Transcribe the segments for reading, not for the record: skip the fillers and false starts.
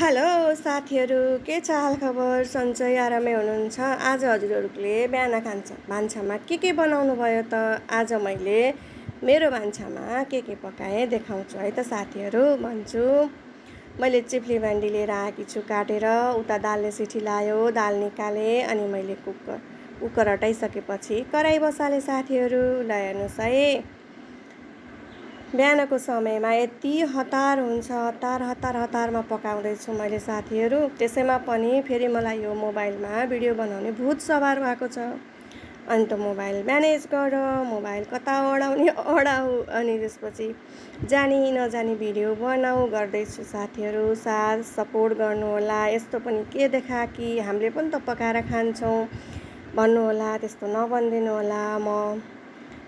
Hello साथीहरू, के छ हालखबर? सन्चै आरामै हुनुहुन्छ? आज हजुरहरूले बिहान भान्सामा के बनाउनु भयो त? आज मैले मेरो भान्सामा के पकाएँ देखाउँछु है त साथीहरू, भन्छु। मैले चिप्ली भेन्डी लिएर आएकी छु काटेर। उता दालले सिटी लायो, दाल निकालेँ अनि मैले कुकर हटाइसकेपछि कराई बसालेँ साथीहरू। ल हेर्नुहोस् है, बिहानको समयमा यति हतार हुन्छ, हतारमा पकाउँदैछु मैले साथीहरू। त्यसैमा पनि फेरि मलाई यो मोबाइलमा भिडियो बनाउने भूत सवार भएको छ। अनि त मोबाइल म्यानेज गर, मोबाइल कता अडाउ अनि त्यसपछि जानी नजानी भिडियो बनाऊ गर्दैछु साथीहरू। साथ सपोर्ट गर्नुहोला। यस्तो पनि के देखा कि हामीले पनि त पकाएर खान्छौँ भन्नुहोला, त्यस्तो नभनिदिनु होला।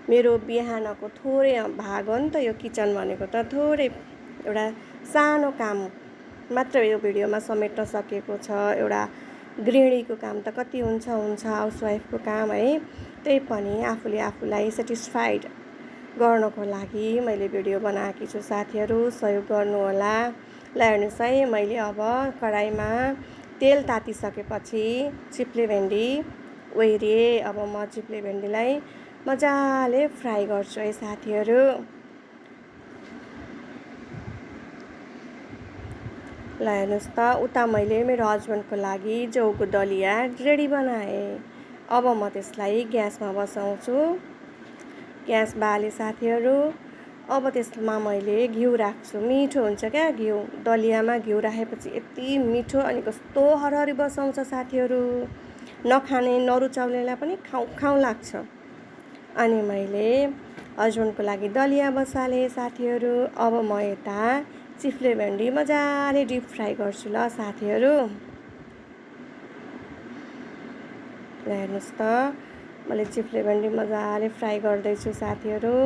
मेरो बिहानको थोरै भाग हो नि त यो किचन भनेको त, थोरै एउटा सानो काम मात्र यो भिडियोमा समेट्न सकेको छ। एउटा गृहिणीको काम त कति हुन्छ हाउसवाइफको काम है। त्यही पनि आफूलाई सेटिस्फाइड गर्नको लागि मैले भिडियो बनाएकी छु साथीहरू, सहयोग गर्नुहोला। ल हेर्नुहोस् है, मैले अब कराईमा तेल तातिसकेपछि चिप्ले भेन्डी ओइरिए। अब म चिप्ले भेन्डीलाई मजाले फ्राई गर्छु है साथीहरू। ल हेर्नुहोस् त, उता मैले मेरो हस्बेन्डको लागि जौको दलिया रेडी बनाएँ। अब म त्यसलाई ग्यासमा बसाउँछु। ग्यास बाले साथीहरू। अब त्यसमा मैले घिउ राख्छु। मिठो हुन्छ क्या घिउ, दलियामा घिउ राखेपछि यति मिठो अनि कस्तो हरहरी बसाउँछ साथीहरू। नखाने नरुचाउनेलाई पनि खाउँ लाग्छ। अनि मैले हस्बेन्डको लागि दलिया बसालेँ साथीहरू। अब म यता चिप्ले भेन्डी मजाले डिप फ्राई गर्छु ल साथीहरू। ल हेर्नुहोस् त, मैले चिप्ले भेन्डी मजाले फ्राई गर्दैछु साथीहरू।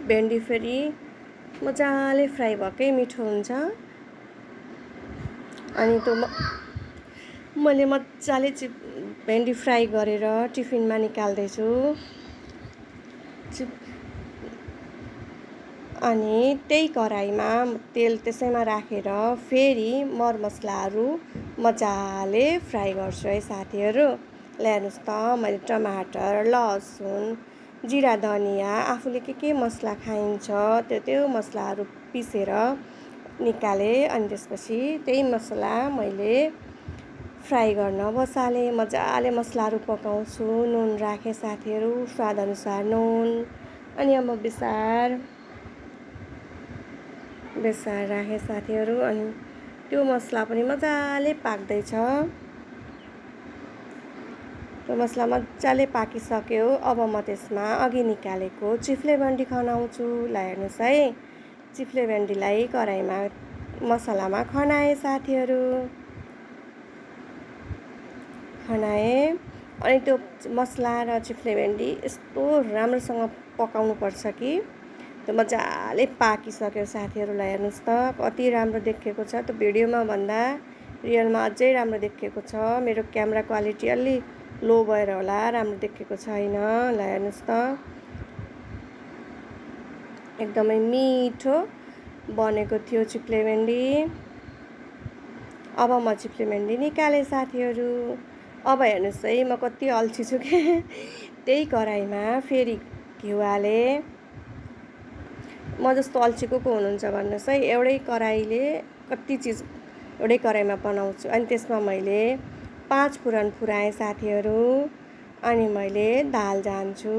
भेन्डी फेरि मजाले फ्राई भएकै मिठो हुन्छ। अनि त मैले मजाले भेन्डी फ्राई गरेर टिफिनमा निकाल्दैछु। अनि त्यही कराईमा तेल त्यसैमा राखेर फेरि मरमसलाहरू मजाले फ्राई गर्छु है साथीहरू। ल हेर्नुहोस् त, मैले टमाटर, लसुन, जिरा, धनिया, आफूले के मसला खाइन्छ त्यो मसलाहरू पिसेर निकालेँ। अनि त्यसपछि त्यही मसला मैले फ्राई गर्न बसालेँ। मजाले मसलाहरू पकाउँछु। नुन राखेँ साथीहरू, स्वादअनुसार नुन। अनि अब बेसार राखेँ साथीहरू। अनि त्यो मसला पनि मजाले पाक्दैछ। त्यो मसला मजाले पाकिसक्यो। अब म त्यसमा अघि निकालेको चिप्ले भेन्डी खनाउँछु। ल हेर्नुहोस् है, चिप्ले भेन्डीलाई कराईमा मसलामा खनाएँ साथीहरू। अनि त्यो मसला र चिप्ले भेन्डी यस्तो राम्रोसँग पकाउनुपर्छ कि त्यो मजाले पाकिसक्यो साथीहरू। ल हेर्नुहोस् त, कति राम्रो देखेको छ। त्यो भिडियोमा भन्दा रियलमा अझै राम्रो देखेको छ। मेरो क्यामेरा क्वालिटी अलि लो भएर होला राम्रो देखेको छैन। ल हेर्नुहोस् त, एकदमै मिठो बनेको थियो चिप्ले भेन्डी। अब म चिप्ले भेन्डी निकालेँ साथीहरू। अब हेर्नुहोस् है, म कति अल्छी छु के त्यही कराईमा फेरि घिउ हालेँ। म जस्तो अल्छी को हुनुहुन्छ भन्नुहोस् है। एउटै कराईले कति चिज एउटै कराईमा बनाउँछु। अनि त्यसमा मैले 5 फुरन फुराएँ साथीहरू। अनि मैले दाल जान्छु।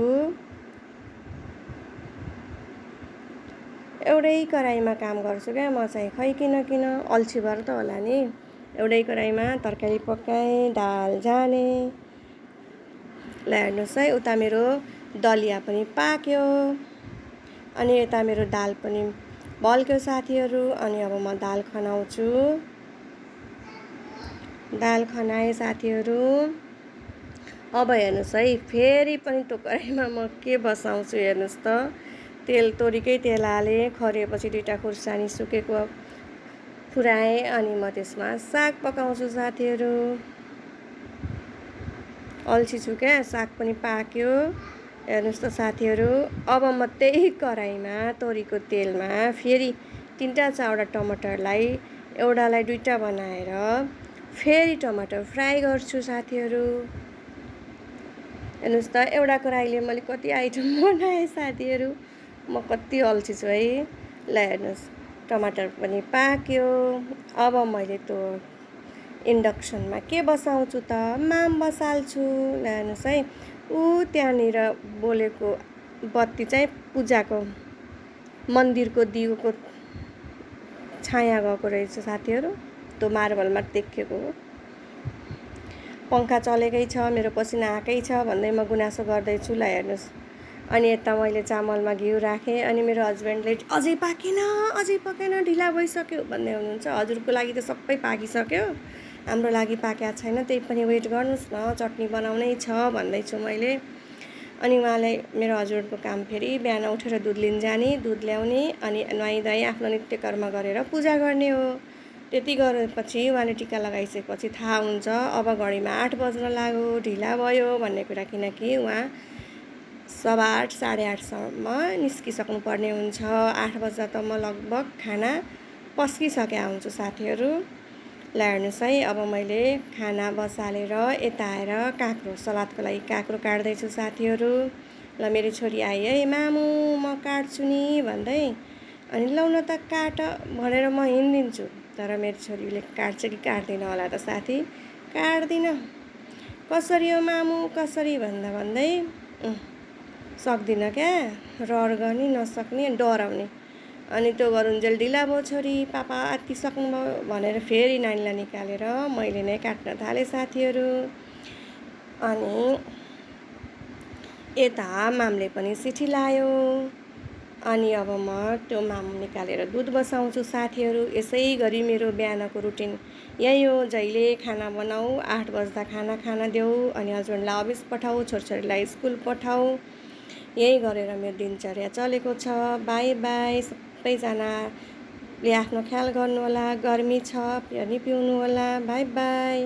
एउटै कराईमा काम गर्छु क्या म चाहिँ, खै किन अल्छी भएर त होला नि। एउटै कराईमा तरकारी पकाएँ, दाल जाने। ल हेर्नुहोस् है, उता मेरो दलिया पनि पाक्यो। अनि यता मेरो दाल पनि बल्क्यो साथीहरू। अनि अब म दाल खनाउँछु। दाल खनाएँ साथीहरू। अब हेर्नुहोस् है, फेरि पनि त्यो कराईमा म के बसाउँछु हेर्नुहोस् त। तेल तोरीकै तेल हालेँ। खरिएपछि 2टा खुर्सानी सुकेको फुराएँ। अनि म त्यसमा साग पकाउँछु साथीहरू। अल्छी छु क्या, साग पनि पाक्यो। हेर्नुहोस् त साथीहरू, अब म त्यही कराहीमा तोरीको तेलमा फेरि 3टा 4वटा टमाटरलाई एउटालाई 2टा बनाएर फेरि टमाटर फ्राई गर्छु साथीहरू। हेर्नुहोस् त एउटा कराहीले मैले कति आइटम बनाएँ साथीहरू। म कति अल्छी छु है। ल हेर्नुहोस् टमाटर पनि पाक्यो। अब मैले त्यो इन्डक्सनमा के बसाउँछु त, माम बसाल्छु। ल हेर्नुहोस् है, त्यहाँनिर बोलेको बत्ती चाहिँ पूजाको मन्दिरको दियोको छाया गएको रहेछ साथीहरू। त्यो मार्बलमा देखेको हो। पङ्खा चलेकै छ, मेरो पसिना आएकै छ भन्दै म गुनासो गर्दैछु। ल हेर्नुहोस्, अनि यता मैले चामलमा घिउ राखेँ अनि मेरो हस्बेन्डले अझै पाकेन ढिला भइसक्यो भन्दै हुनुहुन्छ। हजुरको लागि त सबै पाकिसक्यो, हाम्रो लागि पाकेको छैन, त्यही पनि वेट गर्नुहोस् न, चटनी बनाउनै छ भन्दैछु मैले। अनि उहाँलाई मेरो हस्बेन्डको काम फेरि बिहान उठेर दुध लिन जाने, दुध ल्याउने अनि नुहाइधुवाइ आफ्नो नित्यकर्म गरेर पूजा गर्ने हो। त्यति गरेपछि उहाँले टिका लगाइसकेपछि थाहा हुन्छ अब घडीमा 8 बज्न लाग्यो, ढिला भयो भन्ने कुरा। किनकि उहाँ 8:15 8:30सम्म निस्किसक्नु पर्ने हुन्छ। 8 बज्दा त म लगभग खाना पस्किसकेका हुन्छु साथीहरू। ल हेर्नुहोस् है, अब मैले खाना बसालेर यता आएर काँक्रो सलादको लागि काँक्रो काट्दैछु साथीहरू। ल मेरी छोरी आई है, मामु म काट्छु नि भन्दै। अनि लौ न त काट भनेर म हिँडिदिन्छु, तर मेरो छोरीले काट्छ कि काट्दैन होला त साथी। काट्दिन, कसरी हो मामु कसरी भन्दै सक्दिनँ क्या, रहर गर्ने नसक्ने डराउने। अनि त्यो गरुन्जेल ढिला भयो छोरी, पापा आत्तिसक्नुभयो भनेर फेरि नानीलाई निकालेर मैले नै काट्न थालेँ साथीहरू। अनि यता मामले पनि सिटी लायो। अनि अब म त्यो माम निकालेर दुध बसाउँछु साथीहरू। यसै गरी मेरो बिहानको रुटिन यही हो। जहिले खाना बनाऊ, 8 बज्दा खाना देऊ, अनि हस्बेन्डलाई अफिस पठाऊ, छोरछोरीलाई स्कुल पठाऊ। यही गरेर मेरो दिनचर्या चलेको छ। बाई बाई सबैजनाले आफ्नो ख्याल गर्नु होला। गर्मी छ, पानी पिउनु होला। By by.